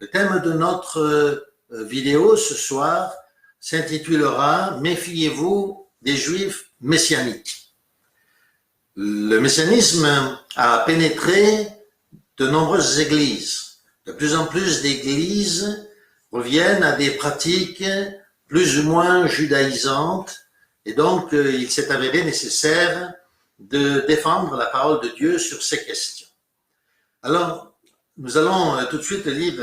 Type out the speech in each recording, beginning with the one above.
Le thème de notre vidéo ce soir s'intitulera « Méfiez-vous des Juifs messianiques ». Le messianisme a pénétré de nombreuses églises. De plus en plus d'églises reviennent à des pratiques plus ou moins judaïsantes et donc il s'est avéré nécessaire de défendre la parole de Dieu sur ces questions. Alors, nous allons tout de suite lire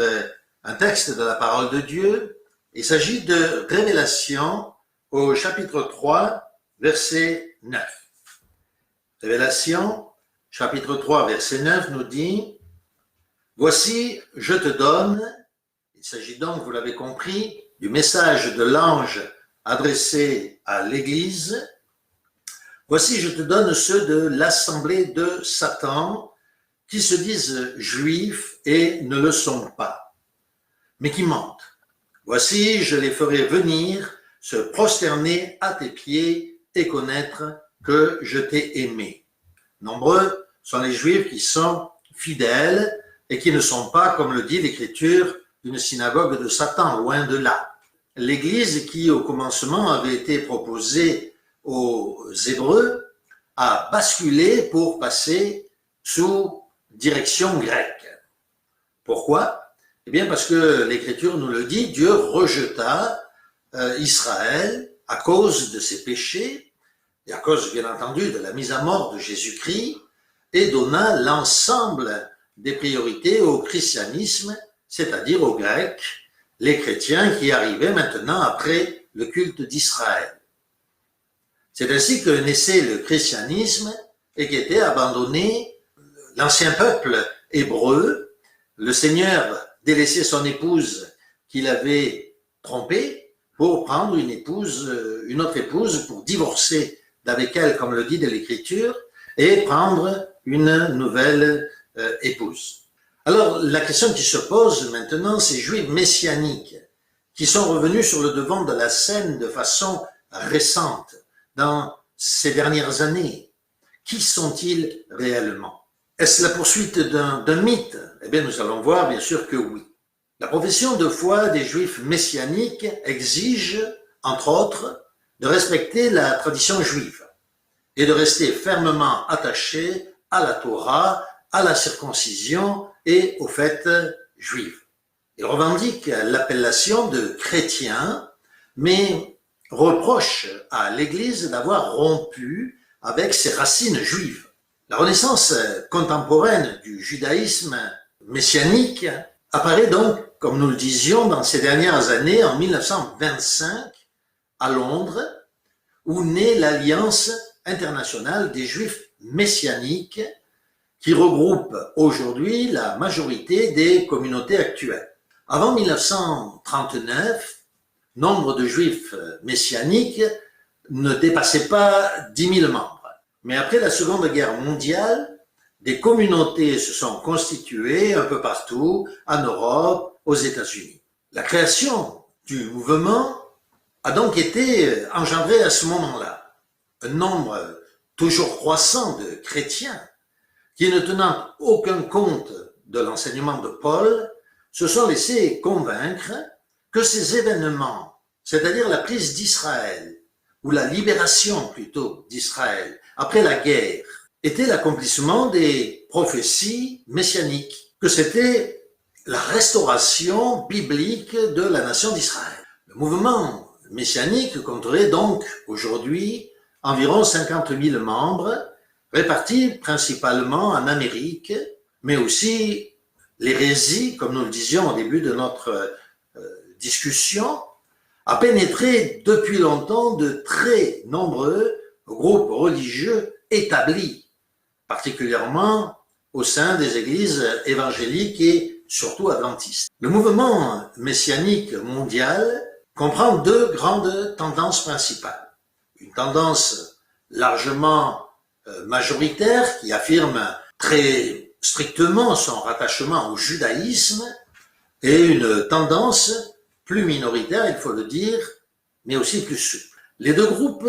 un texte de la parole de Dieu. Il s'agit de Révélation au chapitre 3, verset 9. Révélation, chapitre 3, verset 9 nous dit « Voici, je te donne », il s'agit donc, vous l'avez compris, du message de l'ange adressé à l'Église. « Voici, je te donne ceux de l'assemblée de Satan, qui se disent juifs et ne le sont pas, mais qui mentent. Voici, je les ferai venir se prosterner à tes pieds et connaître que je t'ai aimé. » Nombreux sont les juifs qui sont fidèles et qui ne sont pas, comme le dit l'Écriture, une synagogue de Satan, loin de là. L'Église qui, au commencement, avait été proposée aux Hébreux, a basculé pour passer sous direction grecque. Pourquoi? Eh bien parce que l'Écriture nous le dit, Dieu rejeta Israël à cause de ses péchés et à cause, bien entendu, de la mise à mort de Jésus-Christ et donna l'ensemble des priorités au christianisme, c'est-à-dire aux Grecs, les chrétiens qui arrivaient maintenant après le culte d'Israël. C'est ainsi que naissait le christianisme et qu'était abandonné l'ancien peuple hébreu. Le Seigneur délaissait son épouse qu'il avait trompée pour prendre une autre épouse, pour divorcer d'avec elle, comme le dit de l'Écriture, et prendre une nouvelle épouse. Alors, la question qui se pose maintenant, ces Juifs messianiques qui sont revenus sur le devant de la scène de façon récente dans ces dernières années. Qui sont-ils réellement? Est-ce la poursuite d'un mythe? Eh bien, nous allons voir bien sûr que oui. La profession de foi des Juifs messianiques exige, entre autres, de respecter la tradition juive et de rester fermement attachés à la Torah, à la circoncision et aux fêtes juives. Ils revendiquent l'appellation de chrétiens, mais reprochent à l'Église d'avoir rompu avec ses racines juives. La renaissance contemporaine du judaïsme messianique apparaît donc, comme nous le disions, dans ces dernières années, en 1925, à Londres, où naît l'Alliance internationale des Juifs messianiques, qui regroupe aujourd'hui la majorité des communautés actuelles. Avant 1939, nombre de Juifs messianiques ne dépassait pas 10 000 membres. Mais après la Seconde Guerre mondiale, des communautés se sont constituées un peu partout, en Europe, aux États-Unis. La création du mouvement a donc été engendrée à ce moment-là. Un nombre toujours croissant de chrétiens qui, ne tenant aucun compte de l'enseignement de Paul, se sont laissés convaincre que ces événements, c'est-à-dire la prise d'Israël, ou la libération plutôt d'Israël, après la guerre, était l'accomplissement des prophéties messianiques, que c'était la restauration biblique de la nation d'Israël. Le mouvement messianique compterait donc aujourd'hui environ 50 000 membres, répartis principalement en Amérique, mais aussi l'hérésie, comme nous le disions au début de notre discussion, a pénétré depuis longtemps de très nombreux groupes religieux établis, particulièrement au sein des églises évangéliques et surtout adventistes. Le mouvement messianique mondial comprend deux grandes tendances principales. Une tendance largement majoritaire qui affirme très strictement son rattachement au judaïsme et une tendance plus minoritaire, il faut le dire, mais aussi plus souple. Les deux groupes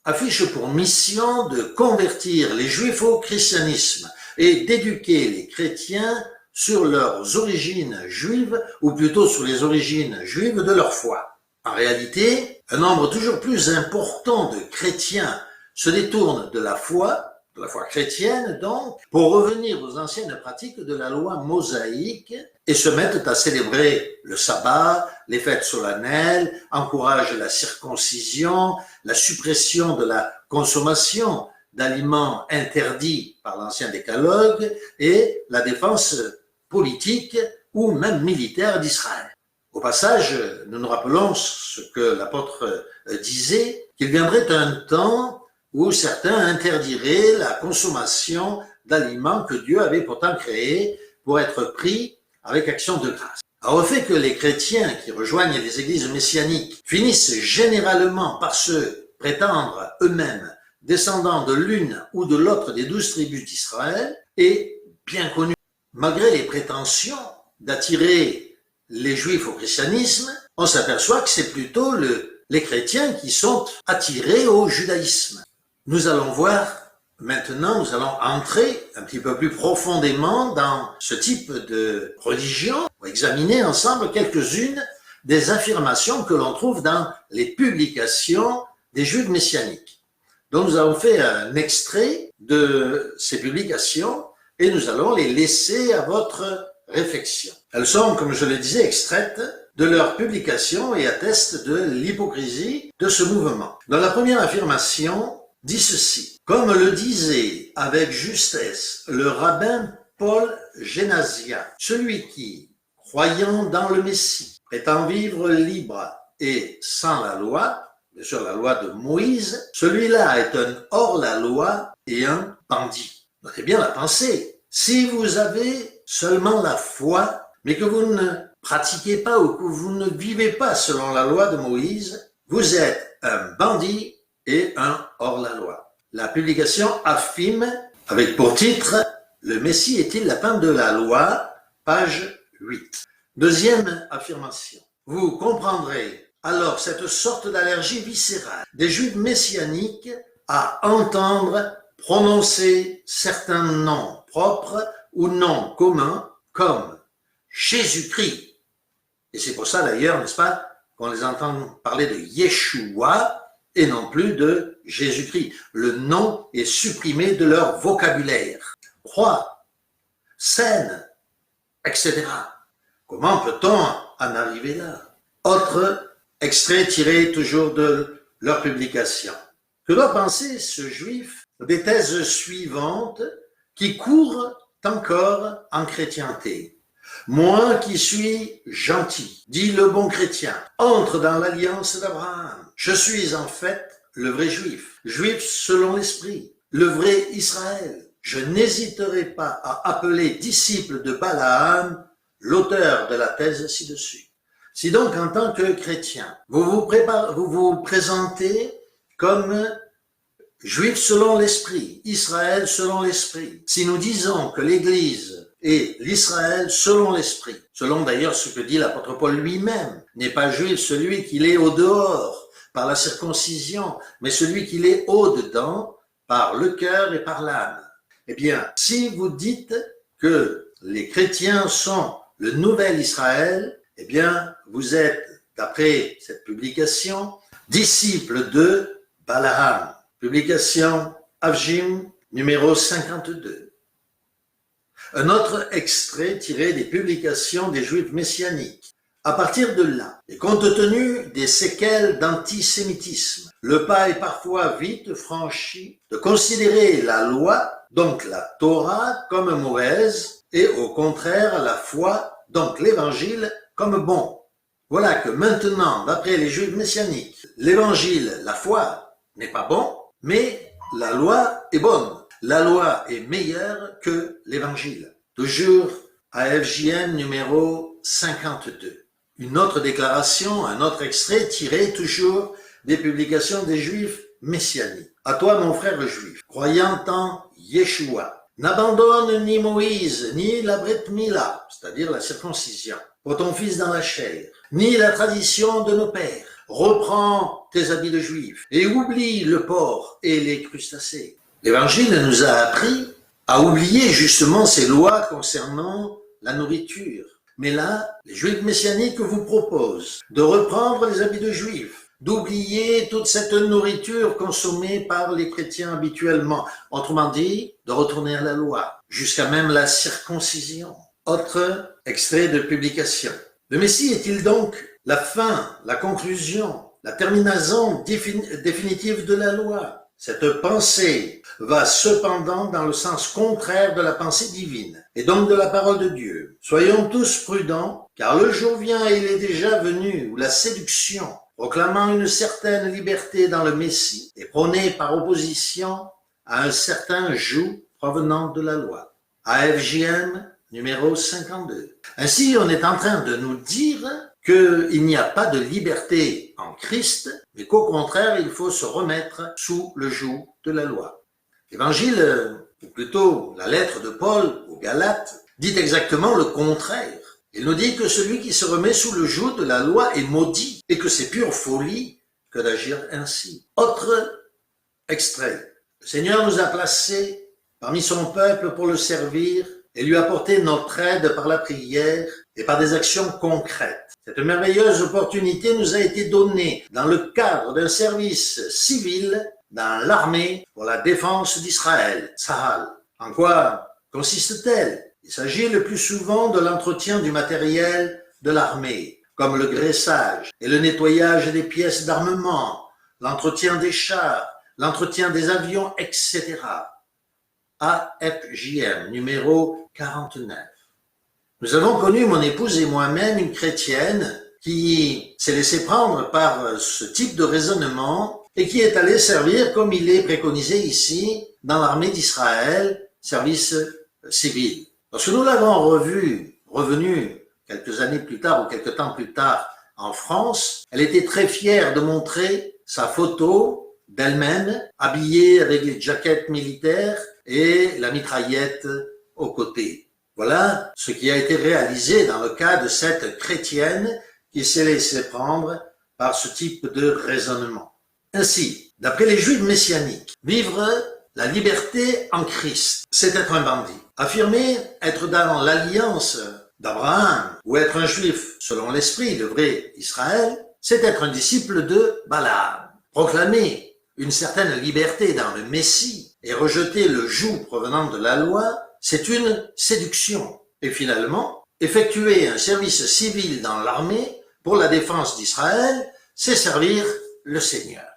affichent pour mission de convertir les Juifs au christianisme et d'éduquer les chrétiens sur leurs origines juives, ou plutôt sur les origines juives de leur foi. En réalité, un nombre toujours plus important de chrétiens se détournent de la foi chrétienne donc, pour revenir aux anciennes pratiques de la loi mosaïque et se mettent à célébrer le sabbat, les fêtes solennelles, encouragent la circoncision, la suppression de la consommation d'aliments interdits par l'ancien décalogue et la défense politique ou même militaire d'Israël. Au passage, nous nous rappelons ce que l'apôtre disait, qu'il viendrait un temps où certains interdiraient la consommation d'aliments que Dieu avait pourtant créés pour être pris avec action de grâce. Alors, le fait que les chrétiens qui rejoignent les églises messianiques finissent généralement par se prétendre eux-mêmes descendants de l'une ou de l'autre des 12 tribus d'Israël est bien connu. Malgré les prétentions d'attirer les Juifs au christianisme, on s'aperçoit que c'est plutôt les chrétiens qui sont attirés au judaïsme. Nous allons voir maintenant, nous allons entrer un petit peu plus profondément dans ce type de religion, pour examiner ensemble quelques-unes des affirmations que l'on trouve dans les publications des Juifs messianiques. Donc nous avons fait un extrait de ces publications et nous allons les laisser à votre réflexion. Elles sont, comme je le disais, extraites de leurs publications et attestent de l'hypocrisie de ce mouvement. Dans la première affirmation, dit ceci: comme le disait avec justesse le rabbin Paul Génasia, celui qui, croyant dans le Messie, prétend vivre libre et sans la loi, bien sûr la loi de Moïse, celui-là est un hors-la-loi et un bandit. Notez bien la pensée. Si vous avez seulement la foi, mais que vous ne pratiquez pas ou que vous ne vivez pas selon la loi de Moïse, vous êtes un bandit et un hors-la-loi. La publication affirme, avec pour titre « Le Messie est-il la fin de la loi ?» page 8. Deuxième affirmation. Vous comprendrez alors cette sorte d'allergie viscérale des Juifs messianiques à entendre prononcer certains noms propres ou noms communs comme Jésus-Christ. Et c'est pour ça d'ailleurs, n'est-ce pas, qu'on les entend parler de Yeshua et non plus de Jésus-Christ. Le nom est supprimé de leur vocabulaire. Roi, scène, etc. Comment peut-on en arriver là? Autre extrait tiré toujours de leur publication. Que doit penser ce juif des thèses suivantes qui courent encore en chrétienté? Moi qui suis gentil, dit le bon chrétien, entre dans l'alliance d'Abraham. Je suis en fait le vrai juif, juif selon l'esprit, le vrai Israël. Je n'hésiterai pas à appeler disciple de Balaam l'auteur de la thèse ci-dessus. Si donc en tant que chrétien, vous vous présentez comme juif selon l'esprit, Israël selon l'esprit, si nous disons que l'Église est l'Israël selon l'esprit, selon d'ailleurs ce que dit l'apôtre Paul lui-même, n'est pas juif celui qui l'est au dehors par la circoncision, mais celui qui l'est au dedans par le cœur et par l'âme. Eh bien, si vous dites que les chrétiens sont le nouvel Israël, eh bien, vous êtes, d'après cette publication, disciples de Balaam. Publication Avjim, numéro 52. Un autre extrait tiré des publications des Juifs messianiques. À partir de là, et compte tenu des séquelles d'antisémitisme, le pas est parfois vite franchi de considérer la loi, donc la Torah, comme mauvaise, et au contraire la foi, donc l'évangile, comme bon. Voilà que maintenant, d'après les Juifs messianiques, l'évangile, la foi, n'est pas bon, mais la loi est bonne. La loi est meilleure que l'évangile. Toujours à FJM numéro 52. Une autre déclaration, un autre extrait tiré toujours des publications des Juifs messianiques. À toi, mon frère juif, croyant en Yeshua, n'abandonne ni Moïse, ni la Brit Mila, c'est-à-dire la circoncision, pour ton fils dans la chair, ni la tradition de nos pères. Reprends tes habits de juif et oublie le porc et les crustacés. L'Évangile nous a appris à oublier justement ces lois concernant la nourriture. Mais là, les Juifs messianiques vous proposent de reprendre les habits de Juifs, d'oublier toute cette nourriture consommée par les chrétiens habituellement. Autrement dit, de retourner à la loi, jusqu'à même la circoncision. Autre extrait de publication. Le Messie est-il donc la fin, la conclusion, la terminaison définitive de la loi? Cette pensée va cependant dans le sens contraire de la pensée divine, et donc de la parole de Dieu. Soyons tous prudents, car le jour vient et il est déjà venu où la séduction, proclamant une certaine liberté dans le Messie, est prônée par opposition à un certain joug provenant de la loi. AFJM numéro 52. Ainsi, on est en train de nous dire qu'il n'y a pas de liberté en Christ, mais qu'au contraire, il faut se remettre sous le joug de la loi. L'évangile, ou plutôt la lettre de Paul aux Galates, dit exactement le contraire. Il nous dit que celui qui se remet sous le joug de la loi est maudit, et que c'est pure folie que d'agir ainsi. Autre extrait. Le Seigneur nous a placés parmi son peuple pour le servir et lui apporter notre aide par la prière et par des actions concrètes. Cette merveilleuse opportunité nous a été donnée dans le cadre d'un service civil dans l'armée pour la défense d'Israël, Tsahal. En quoi consiste-t-elle? Il s'agit le plus souvent de l'entretien du matériel de l'armée, comme le graissage et le nettoyage des pièces d'armement, l'entretien des chars, l'entretien des avions, etc. AFJM, numéro 49. Nous avons connu, mon épouse et moi-même, une chrétienne qui s'est laissée prendre par ce type de raisonnement et qui est allée servir, comme il est préconisé ici, dans l'armée d'Israël, service civil. Lorsque nous l'avons revenue quelques années plus tard ou quelques temps plus tard en France, elle était très fière de montrer sa photo d'elle-même, habillée avec les jaquettes militaires et la mitraillette aux côtés. Voilà ce qui a été réalisé dans le cas de cette chrétienne qui s'est laissée prendre par ce type de raisonnement. Ainsi, d'après les Juifs messianiques, vivre la liberté en Christ, c'est être un bandit. Affirmer être dans l'alliance d'Abraham ou être un Juif selon l'esprit, le vrai Israël, c'est être un disciple de Balaam. Proclamer une certaine liberté dans le Messie et rejeter le joug provenant de la loi, c'est une séduction. Et finalement, effectuer un service civil dans l'armée pour la défense d'Israël, c'est servir le Seigneur.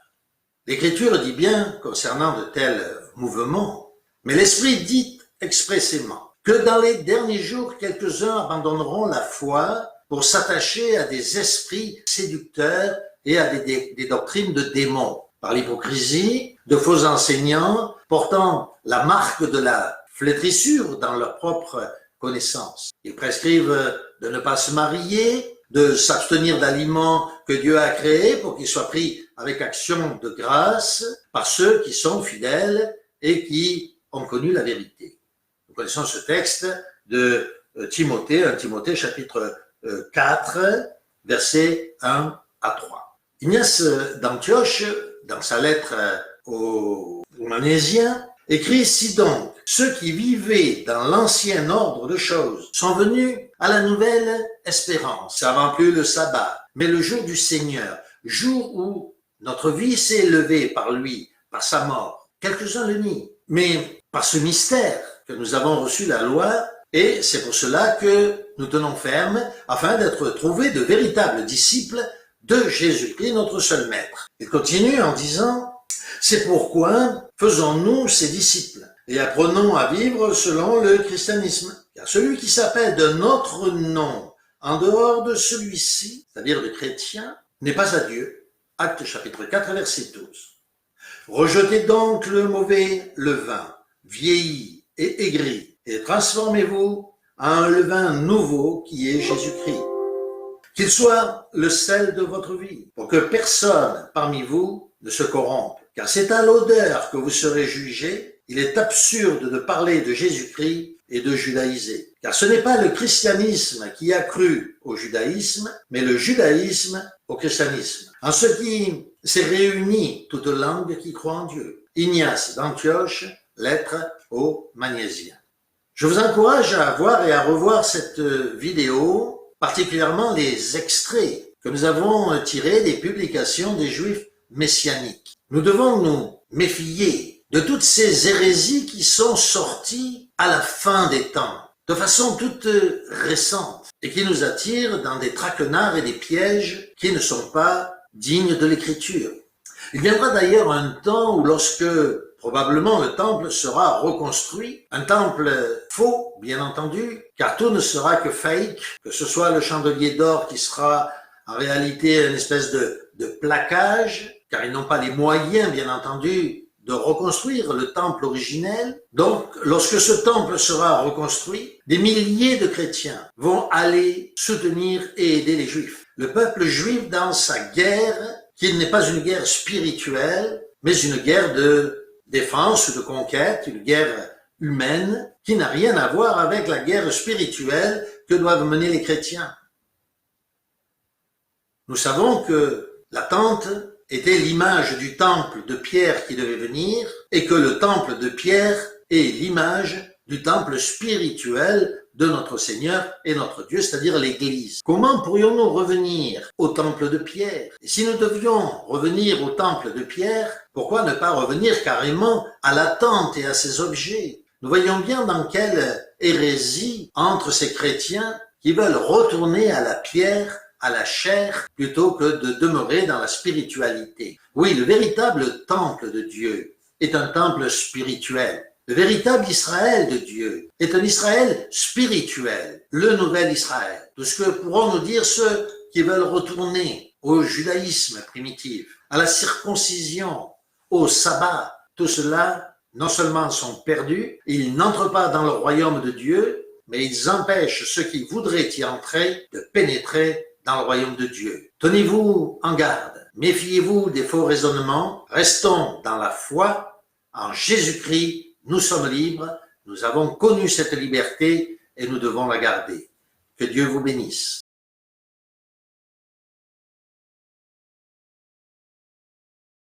L'Écriture dit bien concernant de tels mouvements, mais l'Esprit dit expressément que dans les derniers jours, quelques-uns abandonneront la foi pour s'attacher à des esprits séducteurs et à des doctrines de démons, par l'hypocrisie de faux enseignants portant la marque de la flétrissure dans leur propre connaissance. Ils prescrivent de ne pas se marier, de s'abstenir d'aliments que Dieu a créés pour qu'ils soient pris avec action de grâce par ceux qui sont fidèles et qui ont connu la vérité. Nous connaissons ce texte de Timothée, 1 Timothée chapitre 4, versets 1 à 3. Ignace d'Antioche, dans sa lettre aux Manésiens, écrit « Si donc, ceux qui vivaient dans l'ancien ordre de choses sont venus à la nouvelle espérance, savant plus le sabbat, mais le jour du Seigneur, jour où notre vie s'est élevée par lui, par sa mort. Quelques-uns le nient, mais par ce mystère que nous avons reçu la loi, et c'est pour cela que nous tenons ferme, afin d'être trouvés de véritables disciples de Jésus-Christ, notre seul maître. » Il continue en disant « C'est pourquoi faisons-nous ses disciples et apprenons à vivre selon le christianisme. Car celui qui s'appelle de notre nom en dehors de celui-ci, c'est-à-dire de chrétien, n'est pas à Dieu. » Actes chapitre 4, verset 12. Rejetez donc le mauvais levain, vieilli et aigri, et transformez-vous en un levain nouveau qui est Jésus-Christ. Qu'il soit le sel de votre vie, pour que personne parmi vous ne se corrompe. Car c'est à l'odeur que vous serez jugés. Il est absurde de parler de Jésus-Christ et de judaïser. Car ce n'est pas le christianisme qui a cru au judaïsme, mais le judaïsme au christianisme. En ce qui s'est réuni toute langue qui croit en Dieu. Ignace d'Antioche, lettre aux Magnésiens. Je vous encourage à voir et à revoir cette vidéo, particulièrement les extraits que nous avons tirés des publications des Juifs messianiques. Nous devons nous méfier de toutes ces hérésies qui sont sorties à la fin des temps, de façon toute récente, et qui nous attirent dans des traquenards et des pièges qui ne sont pas dignes de l'Écriture. Il viendra d'ailleurs un temps où lorsque probablement le temple sera reconstruit, un temple faux, bien entendu, car tout ne sera que fake, que ce soit le chandelier d'or qui sera en réalité une espèce de plaquage, car ils n'ont pas les moyens, bien entendu, de reconstruire le temple originel. Donc, lorsque ce temple sera reconstruit, des milliers de chrétiens vont aller soutenir et aider les Juifs. Le peuple juif dans sa guerre, qui n'est pas une guerre spirituelle, mais une guerre de défense ou de conquête, une guerre humaine, qui n'a rien à voir avec la guerre spirituelle que doivent mener les chrétiens. Nous savons que la tente était l'image du temple de Pierre qui devait venir, et que le temple de Pierre est l'image du temple spirituel de notre Seigneur et notre Dieu, c'est-à-dire l'Église. Comment pourrions-nous revenir au temple de Pierre? Et si nous devions revenir au temple de Pierre, pourquoi ne pas revenir carrément à la tente et à ses objets? Nous voyons bien dans quelle hérésie entre ces chrétiens qui veulent retourner à la pierre, à la chair, plutôt que de demeurer dans la spiritualité. Oui, le véritable temple de Dieu est un temple spirituel. Le véritable Israël de Dieu est un Israël spirituel, le nouvel Israël. Tout ce que pourront nous dire ceux qui veulent retourner au judaïsme primitif, à la circoncision, au sabbat, tout cela, non seulement sont perdus, ils n'entrent pas dans le royaume de Dieu, mais ils empêchent ceux qui voudraient y entrer de pénétrer dans le royaume de Dieu. Tenez-vous en garde, méfiez-vous des faux raisonnements, restons dans la foi, en Jésus-Christ, nous sommes libres, nous avons connu cette liberté et nous devons la garder. Que Dieu vous bénisse.